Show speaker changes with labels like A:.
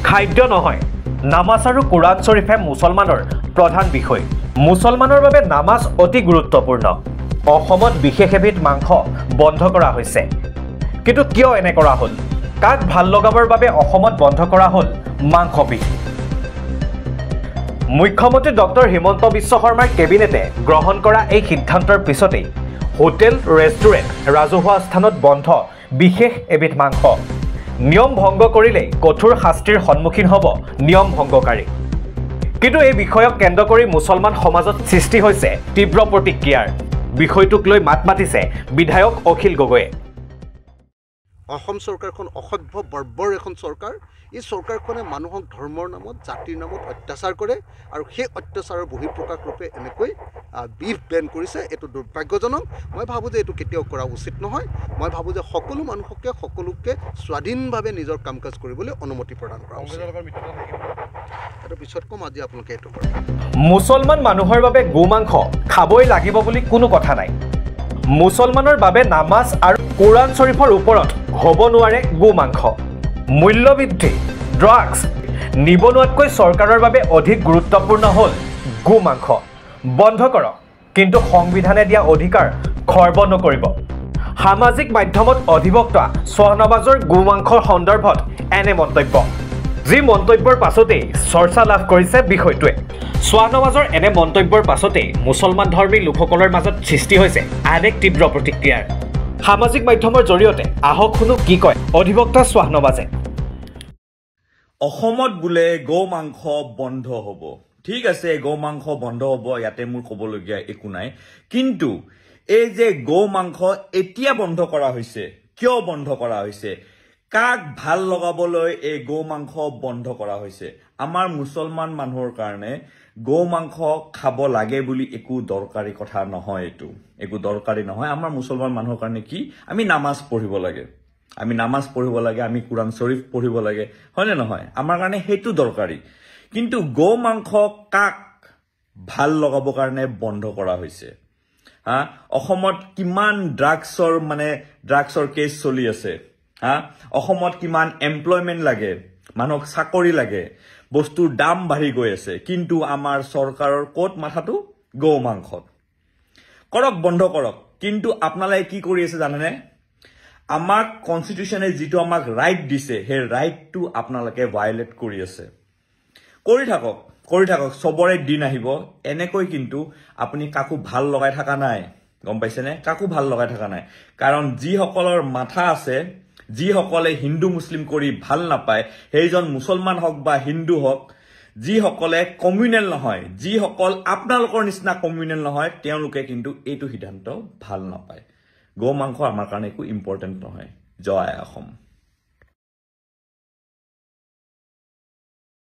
A: খাদ্য নহয়, নামাজ আৰু কোৰাণ শ্বৰীফে মুছলমানৰ প্ৰধান বিষয়। মুছলমানৰ বাবে নামাজ অতি গুৰুত্বপূৰ্ণ। অসমত বিশেষ এবিধ মাংস বন্ধ কৰা হৈছে। কিন্তু কিয় এনে কৰা হ'ল? কাক ভাল লগাবৰ বাবে অসমত বন্ধ কৰা হ'ল মাংস বিধ? মুখ্যমন্ত্ৰী ডক্টৰ হিমন্ত বিশ্ব শৰ্মাৰ কেবিনেটে গ্ৰহণ কৰা এই সিদ্ধান্তৰ পিছতেই হোটেল, ৰেষ্টুৰেণ্ট, ৰাজহুৱা স্থানত বন্ধ বিশেষ এবিধ মাংস। নিয়ম ভংগ কৰিলেই কঠোৰ শাস্তিৰ সন্মুখীন হ'ব নিয়ম ভংগকাৰী। কিন্তু এই বিষয়ক কেন্দ্ৰ কৰি মুছলমান সমাজত সৃষ্টি হৈছে তীব্ৰ প্ৰতিক্ৰিয়াৰ। বিষয়টোক লৈ মাত মাতিছে বিধায়ক অখিল গগৈয়ে।
B: অসম চৰকাৰখন অসভ্য বৰ্বৰ এখন চৰকাৰ। এই চৰকাৰখনে মানুহক ধৰ্মৰ নামত, জাতিৰ নামত অত্যাচাৰ কৰে আৰু সেই অত্যাচাৰৰ বহিঃপ্ৰকাশ ৰূপে এনেকৈ বিফ বেন কৰিছে। এইটো দুৰ্ভাগ্যজনক। মই ভাবোঁ যে এইটো কেতিয়াও কৰা উচিত নহয়। মই ভাবোঁ যে সকলো সকলোকে স্বাধীনভাৱে নিজৰ কাম কাজ কৰিবলৈ অনুমতি প্ৰদান কৰা উচিত। এইটো পিছত ক'ম, আজি আপোনালোকে এইটো কৰক।
A: মুছলমান মানুহৰ বাবে গোমাংস খাবই লাগিব বুলি কোনো কথা নাই। মুছলমানৰ বাবে নামাজ আৰু কোৰাণ শ্বৰীফৰ ওপৰত হ'ব নোৱাৰে গোমাংস। মূল্যবৃদ্ধি, ড্ৰাগছ, নিবনুৱাতকৈ চৰকাৰৰ বাবে অধিক গুৰুত্বপূৰ্ণ হ'ল গোমাংস। বন্ধ কৰক, কিন্তু সংবিধানে দিয়া অধিকাৰ খৰ্ব নকৰিব। সামাজিক মাধ্যমত অধিবক্তা শ্বাহনৱাজৰ গোমাংসৰ সন্দৰ্ভত এনে মন্তব্য, যি মন্তব্যৰ পাছতেই চৰ্চা লাভ কৰিছে বিষয়টোৱে। শ্বাহনৱাজৰ এনে মন্তব্যৰ পাছতেই মুছলমান ধৰ্মী লোকসকলৰ মাজত সৃষ্টি হৈছে আন এক তীব্ৰ প্ৰতিক্ৰিয়াৰ। সামাজিক মাধ্যমৰ জৰিয়তে আহক শুনো কি কয় অধিবক্তা শ্বাহনৱাজে।
C: অসমত বোলে গৌ মাংস বন্ধ হ'ব। ঠিক আছে, গৌ মাংস বন্ধ হ'ব, ইয়াতে মোৰ ক'বলগীয়া একো নাই। কিন্তু এই যে গৌ মাংস এতিয়া বন্ধ কৰা হৈছে, কিয় বন্ধ কৰা হৈছে? কাক ভাল লগাবলৈ এই গৌ মাংস বন্ধ কৰা হৈছে? আমাৰ মুছলমান মানুহৰ কাৰণে গৌ মাংস খাব লাগে বুলি একো দৰকাৰী কথা নহয়। এইটো একো দৰকাৰী নহয়। আমাৰ মুছলমান মানুহৰ কাৰণে কি, আমি নামাজ পঢ়িব লাগে, আমি কোৰাণ শ্বৰীফ পঢ়িব লাগে, হয়নে নহয়? আমাৰ কাৰণে সেইটো দৰকাৰী। কিন্তু গৌ মাংস কাক ভাল লগাবৰ কাৰণে বন্ধ কৰা হৈছে? অসমত কিমান ড্ৰাগছৰ কেছ চলি আছে। অসমত কিমান এমপ্লয়মেণ্ট লাগে, মানুহক চাকৰি লাগে, বস্তুৰ দাম বাঢ়ি গৈ আছে। কিন্তু আমাৰ চৰকাৰৰ ক'ত মাথাটো? গৌ মাংসত। কৰক, বন্ধ কৰক। কিন্তু আপোনালোকে কি কৰি আছে জানেনে? আমাক কনষ্টিটিউশ্যনে যিটো আমাক ৰাইট দিছে, সেই ৰাইটটো আপোনালোকে ভায়লেট কৰি আছে। কৰি থাকক, চবৰে দিন আহিব। এনেকৈ কিন্তু আপুনি কাকো ভাল লগাই থকা নাই, গম পাইছেনে? কাকো ভাল লগাই থকা নাই। কাৰণ যিসকলৰ মাথা আছে, যিসকলে হিন্দু মুছলিম কৰি ভাল নাপায়, সেইজন মুছলমান হওক বা হিন্দু হওক, যিসকলে কমিউনেল নহয়, যিসকল আপোনালোকৰ নিচিনা কমিউনেল নহয়, তেওঁলোকে কিন্তু এইটো সিদ্ধান্ত ভাল নাপায়। গৌ মাংস আমাৰ কাৰণে একো ইম্পৰ্টেণ্ট নহয়। জয় অসম।